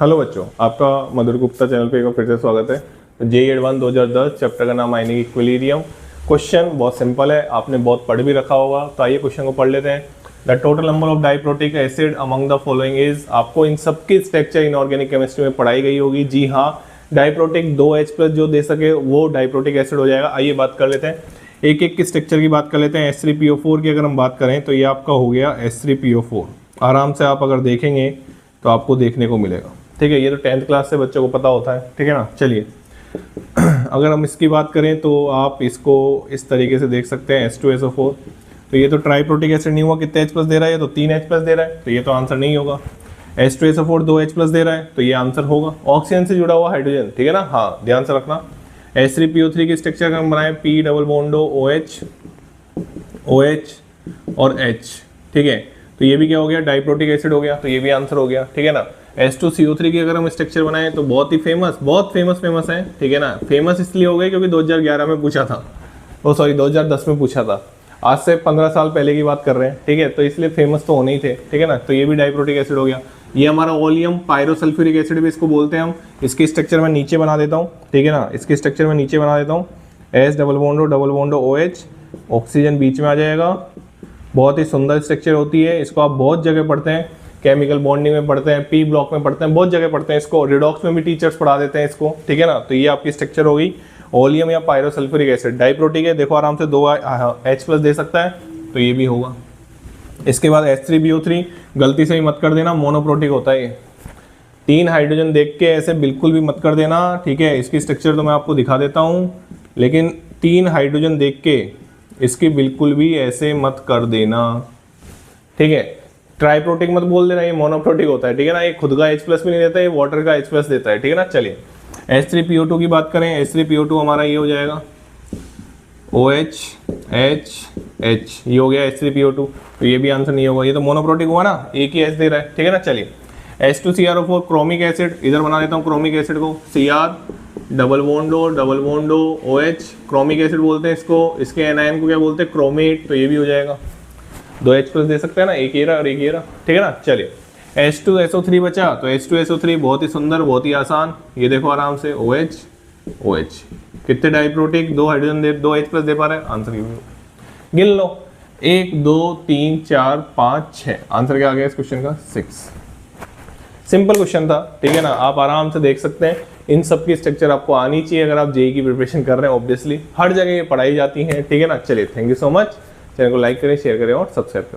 Hello बच्चों, आपका मधुर Gupta channel पे एक बार फिर से स्वागत है। तो जेईई एडवांस 2010 चैप्टर का नाम आयनिक इक्विलिब्रियम। क्वेश्चन बहुत सिंपल है, आपने बहुत पढ़ भी रखा होगा। तो आइए क्वेश्चन को पढ़ लेते हैं। The total number of diprotic acid among the following is. आपको इन सबकी स्ट्रक्चर इनऑर्गेनिक केमिस्ट्री में पढ़ाई गई होगी। जी हाँ, डाइप्रोटिक 2H+ जो दे सके वो डाइप्रोटिक एसिड हो जाएगा। आइए बात कर लेते हैं, एक एक की स्ट्रक्चर की बात कर लेते हैं। H3PO4 की अगर हम बात करें तो ये आपका हो गया H3PO4। आराम से आप अगर देखेंगे तो आपको देखने को मिलेगा, ठीक है। ये तो 10th क्लास से बच्चों को पता होता है, ठीक है ना। चलिए अगर हम इसकी बात करें तो आप इसको इस तरीके से देख सकते हैं H2SO4। तो ये तो ट्राइप्रोटिक एसिड नहीं हुआ, कितने H+ दे रहा है, ये तो 3H+ दे रहा है, तो ये तो आंसर नहीं होगा। H2SO4 2H+ दे रहा है, तो ये आंसर होगा। ऑक्सीजन से जुड़ा हुआ हाइड्रोजन, ठीक है ना। हाँ, ध्यान से रखना। H3PO3 की स्ट्रक्चर का हम बनाए P डबल बॉन्डो OH और H, ठीक है। तो ये भी क्या हो गया, डाइप्रोटिक एसिड हो गया, तो ये भी आंसर हो गया, ठीक है ना। H2CO3 की अगर हम स्ट्रक्चर बनाए तो बहुत फेमस है, ठीक है ना। फेमस इसलिए हो गए क्योंकि 2011 में पूछा था, 2010 में पूछा था। आज से 15 साल पहले की बात कर रहे हैं, ठीक है। तो इसलिए फेमस तो होने ही थे, ठीक है ना। तो ये भी डाइप्रोटिक एसिड हो गया। ये हमारा ओलियम पायरोसल्फ्यूरिक एसिड भी इसको बोलते हैं हम। इसकी स्ट्रक्चर मैं नीचे बना देता हूँ, ठीक है ना। इसकी स्ट्रक्चर मैं नीचे बना देता हूँ। H डबल बॉन्डो OH, ऑक्सीजन बीच में आ जाएगा। बहुत ही सुंदर स्ट्रक्चर होती है, इसको आप बहुत जगह पढ़ते हैं, केमिकल बॉन्डिंग में पढ़ते हैं, पी ब्लॉक में पढ़ते हैं, बहुत जगह पढ़ते हैं इसको। रिडॉक्स में भी टीचर्स पढ़ा देते हैं इसको, ठीक है ना। तो ये आपकी स्ट्रक्चर हो गई ओलियम या पायरोसल्फ्यूरिक एसिड। डाइप्रोटिक है, देखो आराम से 2H+ दे सकता है, तो ये भी होगा। इसके बाद H3PO3 गलती से ही मत कर देना, मोनोप्रोटिक होता है ये। 3 हाइड्रोजन देख के ऐसे बिल्कुल भी मत कर देना, ठीक है। इसकी स्ट्रक्चर तो मैं आपको दिखा देता हूँ, लेकिन 3 हाइड्रोजन देख के इसकी बिल्कुल भी ऐसे मत कर देना, ठीक है। ट्राइप्रोटिक मत बोल देना, ये मोनोप्रोटिक होता है, ठीक है ना। ये खुद का H+ भी नहीं देता, ये वाटर का H+ देता है, ठीक है ना। चलिए H3PO2 की बात करें। H3PO2 हमारा ये हो जाएगा OH H H, ये हो गया H3PO2। तो ये भी आंसर नहीं होगा, ये तो मोनोप्रोटिक हुआ ना, एक ही H दे रहा है, ठीक है ना। चलिए H2CrO4 क्रोमिक एसिड, इधर बना देता हूँ क्रोमिक एसिड को Cr double बॉन्डो OH, chromic acid बोलते हैं इसको। इसके एनायन को क्या बोलते हैं, क्रोमेट। तो ये भी हो जाएगा, 2H+ दे सकते हैं ना, एक ये रहा और एक ये रहा, ठीक है ना। चलिए H2SO3 बचा, तो H2SO3 बहुत ही सुंदर, बहुत ही आसान। ये देखो आराम से OH, कितने डाइप्रोटिक, 2 हाइड्रोजन दे, 2H+ दे पा रहे हैं, आंसर ये भी। गिन लो, 1 2 3 4 5 6, आंसर क्या आ गया इस क्वेश्चन का, 6। सिंपल क्वेश्चन था, ठीक है ना। आप आराम से देख सकते हैं, इन सब की स्ट्रक्चर आपको आनी चाहिए अगर आप जेईई की प्रिपरेशन कर रहे हैं। ऑब्वियसली हर जगह ये पढ़ाई जाती है, ठीक है ना। चलिए, thank you so much. Channel को लाइक करें, शेयर करें और सब्सक्राइब करें।